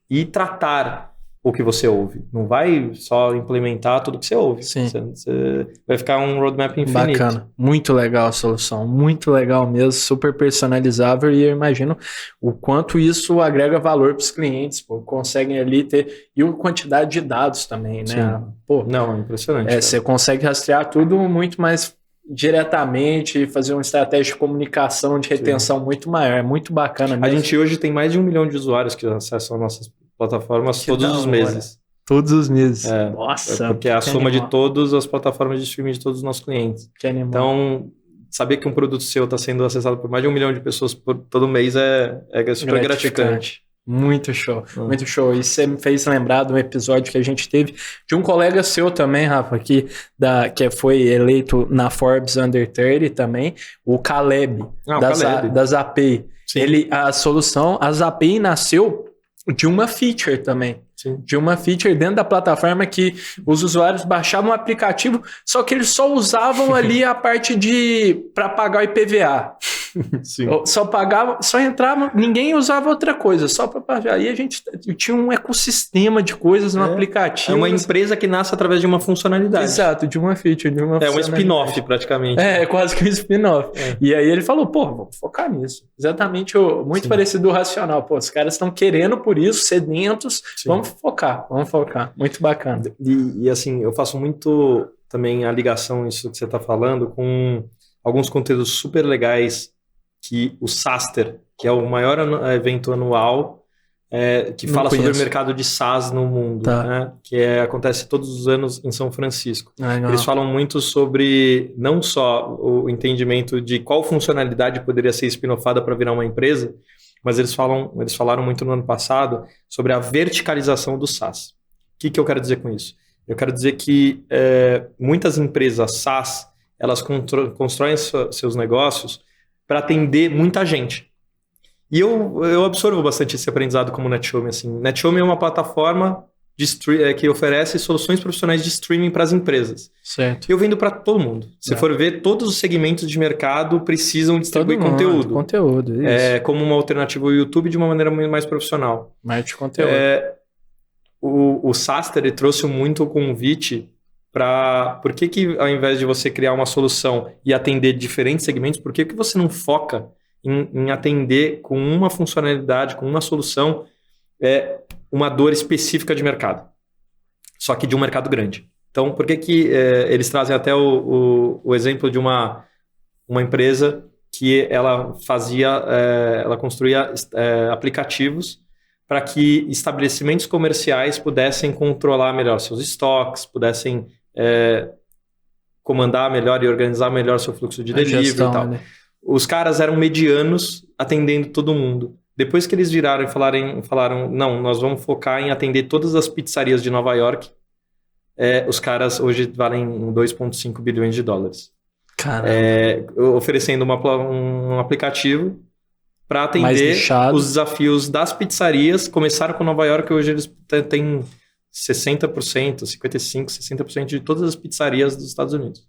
e tratar o que você ouve. Não vai só implementar tudo que você ouve. Sim. Você vai ficar um roadmap infinito. Bacana. Muito legal a solução. Muito legal mesmo. Super personalizável. E eu imagino o quanto isso agrega valor para os clientes. Conseguem ali ter... E a quantidade de dados também, né? Sim. Não, é impressionante. Você consegue rastrear tudo muito mais diretamente, fazer uma estratégia de comunicação, de retenção muito maior. É muito bacana mesmo. A gente hoje tem mais de 1 milhão de usuários que acessam nossas plataformas todos os meses. Todos os meses. Nossa. Porque é a soma de todas as plataformas de streaming de todos os nossos clientes. Que animal. Então, saber que um produto seu está sendo acessado por mais de 1 milhão de pessoas por todo mês é super gratificante. Muito show, muito show. E você me fez lembrar de um episódio que a gente teve de um colega seu também, Rafa, que foi eleito na Forbes Under 30 também, o Caleb, da Zapay. A solução, a Zapay nasceu de uma feature também. Sim. De uma feature dentro da plataforma que os usuários baixavam o aplicativo, só que eles só usavam ali a parte para pagar o IPVA. Sim. Só entrava, ninguém usava outra coisa, só para pagar. Aí a gente tinha um ecossistema de coisas no aplicativo. É uma empresa que nasce através de uma funcionalidade. Exato, de uma feature, de uma um spin-off praticamente. É quase que um spin-off. E aí ele falou, vamos focar nisso. Exatamente, muito parecido do racional. Os caras estão querendo por isso, sedentos, vamos focar. Muito bacana. E assim, eu faço muito também a ligação, isso que você está falando, com alguns conteúdos super legais que o SaaStr, que é o maior evento anual, que fala sobre o mercado de SaaS no mundo, né? Que acontece todos os anos em São Francisco. Eles falam muito sobre não só o entendimento de qual funcionalidade poderia ser spin-offada para virar uma empresa, mas eles falaram muito no ano passado sobre a verticalização do SaaS. O que eu quero dizer com isso? Eu quero dizer que muitas empresas SaaS, elas constroem seus negócios para atender muita gente. E eu absorvo bastante esse aprendizado como NetShowme. Assim. NetShowme é uma plataforma que oferece soluções profissionais de streaming para as empresas. Certo. Eu vendo para todo mundo. Se for ver, todos os segmentos de mercado precisam distribuir conteúdo. Isso. Como uma alternativa ao YouTube de uma maneira mais profissional. Mais de conteúdo. O SaaStr trouxe muito o convite para... Por que ao invés de você criar uma solução e atender diferentes segmentos, por que você não foca em atender com uma funcionalidade, com uma solução, uma dor específica de mercado? Só que de um mercado grande. Então, por que eles trazem até o exemplo de uma empresa que ela construía aplicativos para que estabelecimentos comerciais pudessem controlar melhor seus estoques, pudessem comandar melhor e organizar melhor seu fluxo de delivery e tal. Né? Os caras eram medianos atendendo todo mundo. Depois que eles viraram e falaram, não, nós vamos focar em atender todas as pizzarias de Nova York, os caras hoje valem 2,5 bilhões de dólares. Oferecendo um aplicativo para atender os desafios das pizzarias. Começaram com Nova York, hoje eles têm 60%, 55%, 60% de todas as pizzarias dos Estados Unidos.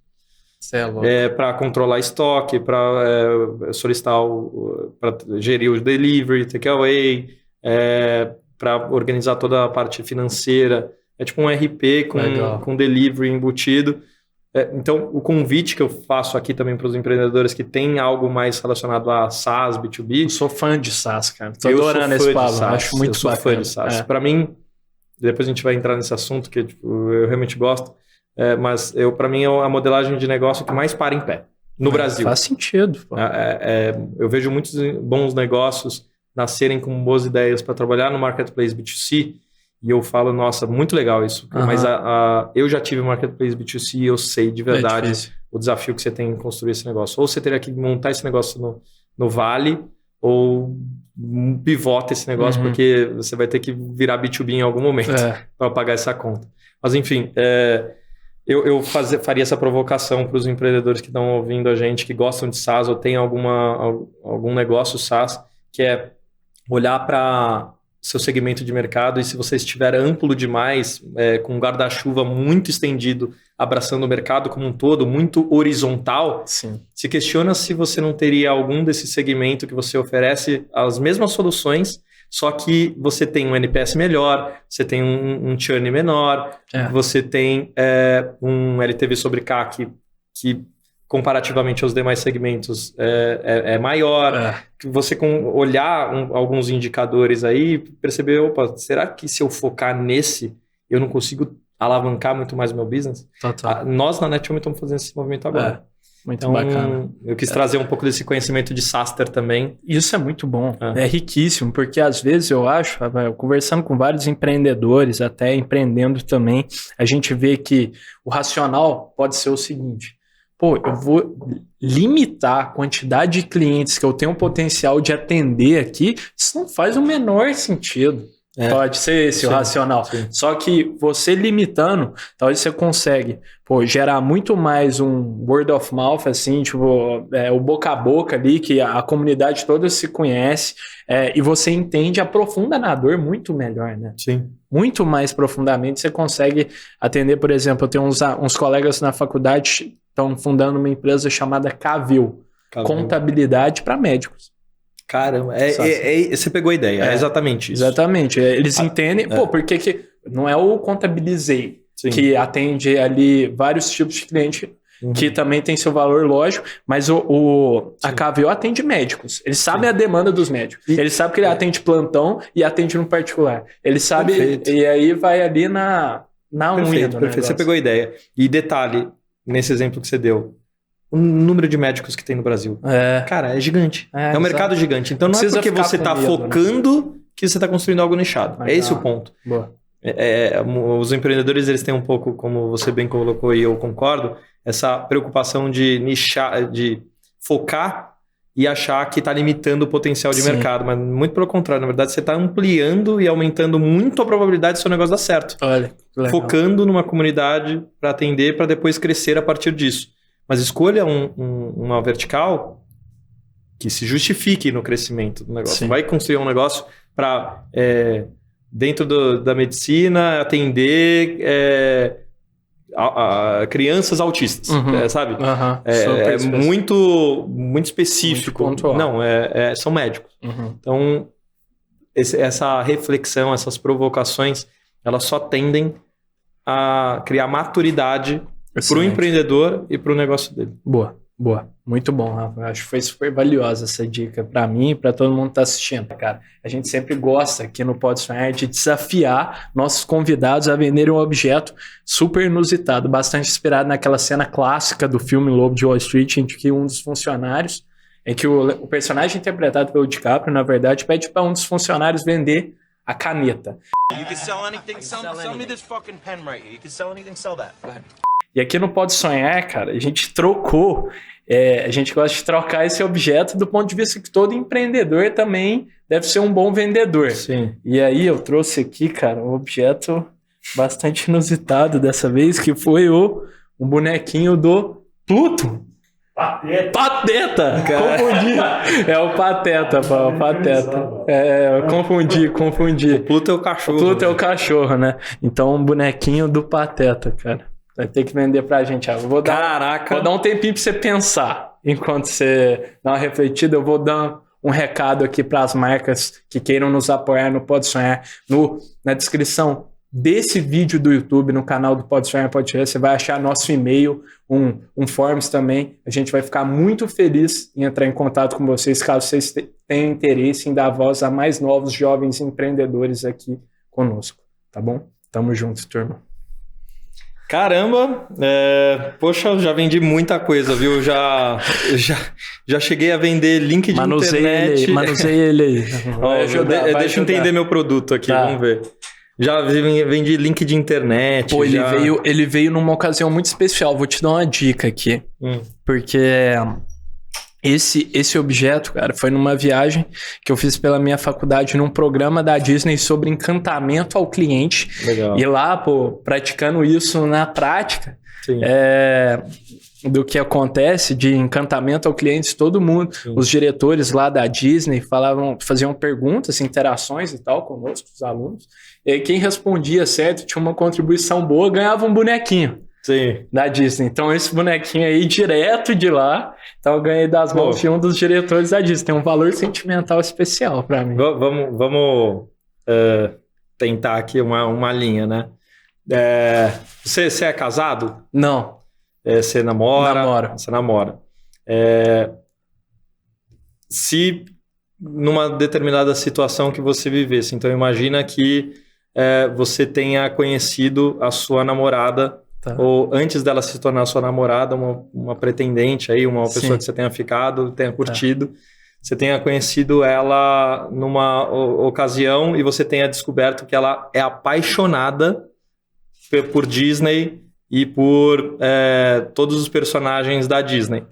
Para controlar estoque, para solicitar, para gerir o delivery, takeaway, para organizar toda a parte financeira. É tipo um RP com delivery embutido. Então, o convite que eu faço aqui também para os empreendedores que têm algo mais relacionado a SaaS, B2B... Eu sou fã de SaaS, cara. Estou adorando esse papo. Acho muito bacana. Eu sou fã de SaaS. Para mim, depois a gente vai entrar nesse assunto que tipo, eu realmente gosto, mas para mim é a modelagem de negócio que mais para em pé no Brasil. Faz sentido. Pô. Eu vejo muitos bons negócios nascerem com boas ideias para trabalhar no marketplace B2C e eu falo, nossa, muito legal isso. Mas eu já tive marketplace B2C e eu sei de verdade o desafio que você tem em construir esse negócio. Ou você teria que montar esse negócio no Vale ou pivota esse negócio porque você vai ter que virar B2B em algum momento para pagar essa conta. Mas enfim, eu faria essa provocação para os empreendedores que estão ouvindo a gente, que gostam de SaaS ou tem algum negócio SaaS, que é olhar para seu segmento de mercado e se você estiver amplo demais, com um guarda-chuva muito estendido, abraçando o mercado como um todo, muito horizontal, se questiona se você não teria algum desse segmento que você oferece as mesmas soluções, só que você tem um NPS melhor, você tem um churn menor, você tem um LTV sobre CAC que comparativamente aos demais segmentos é maior. Você olhar alguns indicadores aí, perceber, opa, será que se eu focar nesse, eu não consigo alavancar muito mais o meu business? Nós na Netium estamos fazendo esse movimento agora. Muito bacana. Eu quis trazer um pouco desse conhecimento de SaaSter também. Isso é muito bom, é riquíssimo, porque às vezes eu acho, conversando com vários empreendedores, até empreendendo também, a gente vê que o racional pode ser o seguinte: pô, eu vou limitar a quantidade de clientes que eu tenho o potencial de atender aqui, isso não faz o menor sentido. Pode ser esse o racional. Sim. Só que você limitando, talvez você consegue gerar muito mais um word of mouth, assim, tipo, o boca a boca ali, que a comunidade toda se conhece, e você entende, aprofunda na dor muito melhor, né? Sim. Muito mais profundamente você consegue atender, por exemplo, eu tenho uns colegas na faculdade estão fundando uma empresa chamada Cavil, contabilidade para médicos. Caramba, você pegou a ideia, é exatamente isso. Exatamente, eles entendem, porque que não é o Contabilizei, que atende ali vários tipos de cliente, que também tem seu valor lógico, mas a Cavil atende médicos, eles sabem a demanda dos médicos, eles sabem que ele atende plantão e atende no particular, ele sabe, e aí vai ali na unha do negócio. Você pegou a ideia, e detalhe, nesse exemplo que você deu, o número de médicos que tem no Brasil. Cara, é gigante. É um mercado gigante. Então não é porque você está focando que você está construindo algo nichado. É esse o ponto. Boa. Os empreendedores, eles têm um pouco, como você bem colocou e eu concordo, essa preocupação de nichar, de focar e achar que está limitando o potencial de mercado. Mas muito pelo contrário. Na verdade, você está ampliando e aumentando muito a probabilidade do seu negócio dar certo. Olha, focando numa comunidade para atender, para depois crescer a partir disso. Mas escolha uma vertical que se justifique no crescimento do negócio. Vai construir um negócio para, dentro da medicina, atender crianças autistas, sabe? É muito, muito específico. Muito não, são médicos. Então, essa reflexão, essas provocações, elas só tendem a criar maturidade para o empreendedor e para o negócio dele. Boa. Muito bom, Rafa. Acho que foi super valiosa essa dica para mim e para todo mundo que está assistindo, cara. A gente sempre gosta aqui no Pode Sonhar de desafiar nossos convidados a venderem um objeto super inusitado, bastante inspirado naquela cena clássica do filme Lobo de Wall Street, em que um dos funcionários, em que o personagem interpretado pelo DiCaprio, na verdade, pede para um dos funcionários vender a caneta. You can sell anything. Sell me this fucking pen right here. You can sell anything, sell that. Go ahead. E aqui no Pode Sonhar, cara, a gente trocou, a gente gosta de trocar esse objeto do ponto de vista que todo empreendedor também deve ser um bom vendedor. Sim. E aí eu trouxe aqui, cara, um objeto bastante inusitado dessa vez, que foi um bonequinho do Pluto. Pateta! Confundi. É o Pateta, pô, o Pateta. Eu confundi. O Pluto é o cachorro. O Pluto é o cachorro, né? Então, um bonequinho do Pateta, cara. Vai ter que vender pra gente. Vou dar um tempinho pra você pensar. Enquanto você dá uma refletida, eu vou dar um recado aqui para as marcas que queiram nos apoiar no Pode Sonhar. Na descrição desse vídeo do YouTube, no canal do Pode Sonhar Podcast, você vai achar nosso e-mail, um forms também. A gente vai ficar muito feliz em entrar em contato com vocês, caso vocês tenham interesse em dar voz a mais novos jovens empreendedores aqui conosco. tá bom? Tamo junto, turma. Caramba, poxa, eu já vendi muita coisa, viu? Já cheguei a vender link de internet. Manusei ele aí. Deixa eu entender meu produto aqui, Tá. Vamos ver. Já vendi link de internet. Pô, ele veio numa ocasião muito especial. Vou te dar uma dica aqui. Porque esse objeto, cara, foi numa viagem que eu fiz pela minha faculdade num programa da Disney sobre encantamento ao cliente. Legal. E lá, pô, praticando isso na prática, Sim. do que acontece de encantamento ao cliente, todo mundo, os diretores lá da Disney faziam perguntas, interações e tal conosco, os alunos. E aí quem respondia certo, tinha uma contribuição boa, ganhava um bonequinho. Sim. Da Disney. Então, esse bonequinho aí, direto de lá, então eu ganhei das mãos de um dos diretores da Disney. Tem um valor sentimental especial pra mim. Vamos tentar aqui uma linha, né? Você é casado? Não. Você namora? Namoro. Você namora. Se numa determinada situação que você vivesse, então imagina que você tenha conhecido a sua namorada, ou antes dela se tornar sua namorada, uma pretendente aí, uma pessoa que você tenha ficado, tenha curtido, você tenha conhecido ela numa ocasião e você tenha descoberto que ela é apaixonada por Disney e por todos os personagens da Disney.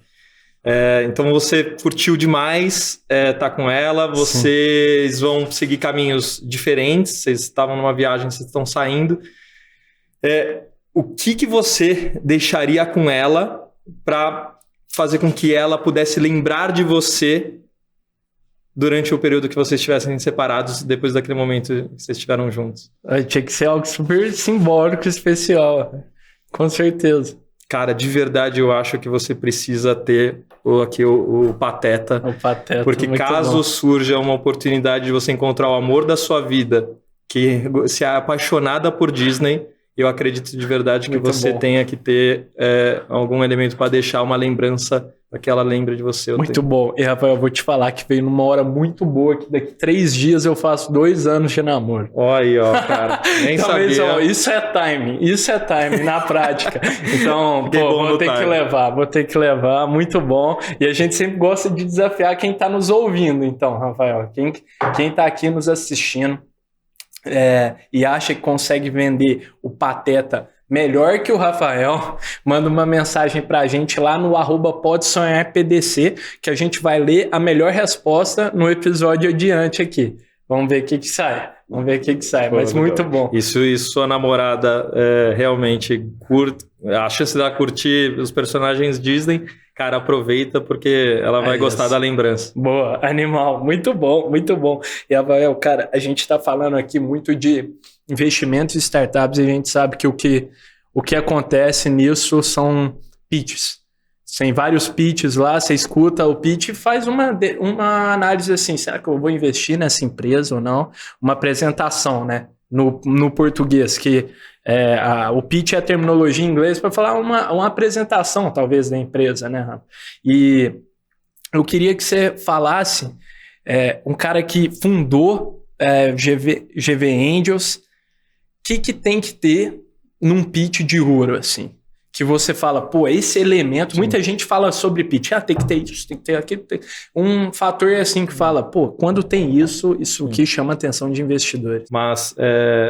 Então você curtiu demais tá com ela, vocês vão seguir caminhos diferentes, vocês estavam numa viagem, vocês estão saindo. O que você deixaria com ela para fazer com que ela pudesse lembrar de você durante o período que vocês estivessem separados, depois daquele momento que vocês estiveram juntos? Tinha que ser algo super simbólico, especial. Com certeza. Cara, de verdade eu acho que você precisa ter o Pateta. O Pateta. Porque caso surja uma oportunidade de você encontrar o amor da sua vida, que se é apaixonada por Disney, eu acredito de verdade que você tenha que ter algum elemento para deixar uma lembrança para que ela lembre de você. Muito bom. E, Rafael, eu vou te falar que veio numa hora muito boa, que daqui 3 dias eu faço 2 anos de namoro. Olha aí, ó, cara. Nem então, sabia. Isso é timing na prática. Então, vou ter que levar, muito bom. E a gente sempre gosta de desafiar quem está nos ouvindo, então, Rafael. Quem está aqui nos assistindo, e acha que consegue vender o Pateta melhor que o Rafael, manda uma mensagem pra gente lá no @podesonharpdc, que a gente vai ler a melhor resposta no episódio adiante aqui. Vamos ver o que sai. Mas legal. Muito bom. Isso sua namorada realmente curte, a chance dela curtir os personagens Disney, cara, aproveita porque ela vai gostar da lembrança. Boa, animal. Muito bom, muito bom. E, Rafael, cara, a gente tá falando aqui muito de investimentos em startups e a gente sabe que o que acontece nisso são pitches. Tem vários pitches lá, você escuta o pitch e faz uma análise assim, será que eu vou investir nessa empresa ou não? Uma apresentação, né? No português, que o pitch é a terminologia em inglês para falar uma apresentação, talvez, da empresa, né? E eu queria que você falasse um cara que fundou GV Angels, o que tem que ter num pitch de ouro, assim? Que você fala, pô, esse elemento... Sim. Muita gente fala sobre pitch. tem que ter isso, tem que ter aquilo. Um fator assim que fala, pô, quando tem isso que chama a atenção de investidores. Mas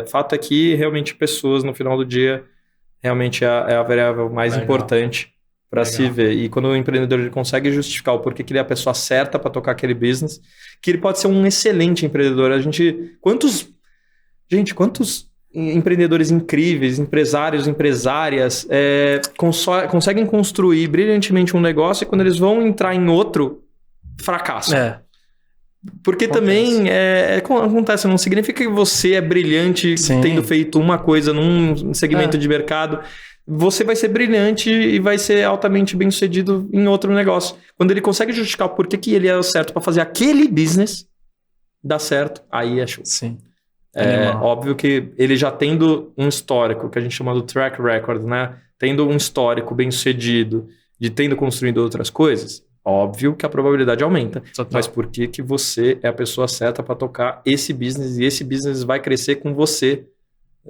fato é que realmente pessoas, no final do dia, realmente é a variável mais importante para se ver. E quando o empreendedor ele consegue justificar o porquê que ele é a pessoa certa para tocar aquele business, que ele pode ser um excelente empreendedor. Quantos empreendedores incríveis, empresários, empresárias, conseguem construir brilhantemente um negócio e quando eles vão entrar em outro, fracassam. Porque também acontece, não significa que você é brilhante tendo feito uma coisa num segmento de mercado. Você vai ser brilhante e vai ser altamente bem sucedido em outro negócio. Quando ele consegue justificar o porquê que ele é o certo para fazer aquele business dar certo, aí é show. Sim. Óbvio que ele já tendo um histórico, que a gente chama do track record, né? Tendo um histórico bem sucedido, de tendo construído outras coisas, óbvio que a probabilidade aumenta. Total. Mas por que você é a pessoa certa para tocar esse business e esse business vai crescer com você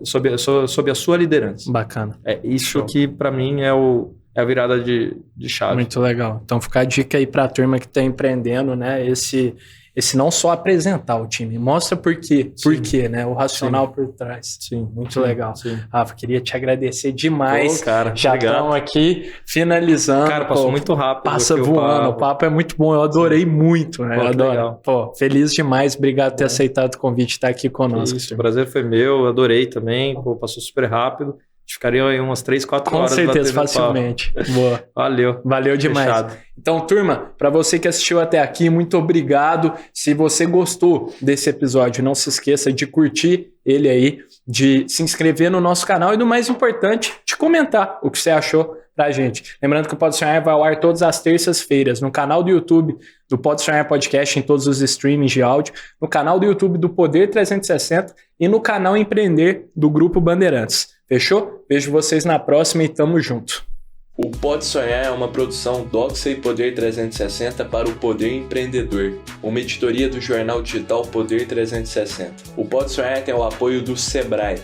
sob a sua liderança. Bacana. É isso que, para mim, é a virada de chave. Muito legal. Então fica a dica aí para a turma que está empreendendo, né? Esse não só apresentar o time, mostra por quê, né? O racional por trás. Sim. Muito legal. Sim. Rafa, queria te agradecer demais. Pô, cara, já estamos aqui finalizando. Cara, passou muito rápido. Passa voando. O papo é muito bom. Eu adorei muito, né? Pô, eu adoro. legal. Pô, feliz demais. Obrigado por ter aceitado o convite de estar aqui conosco. Isso, o prazer foi meu. Adorei também. Pô, passou super rápido. Ficaria aí umas 3, 4 horas. Com certeza, facilmente. Boa. Valeu demais. Fechado. Então, turma, para você que assistiu até aqui, muito obrigado. Se você gostou desse episódio, não se esqueça de curtir ele aí, de se inscrever no nosso canal e, do mais importante, de comentar o que você achou pra gente. Lembrando que o Pode Sonhar vai ao ar todas as terças-feiras no canal do YouTube do Pode Sonhar Podcast, em todos os streamings de áudio, no canal do YouTube do Poder 360 e no canal Empreender do Grupo Bandeirantes. Fechou? Vejo vocês na próxima e tamo junto. O Pode Sonhar é uma produção Doxa e Poder 360 para o Poder Empreendedor, uma editoria do jornal digital Poder 360. O Pode Sonhar tem o apoio do Sebrae.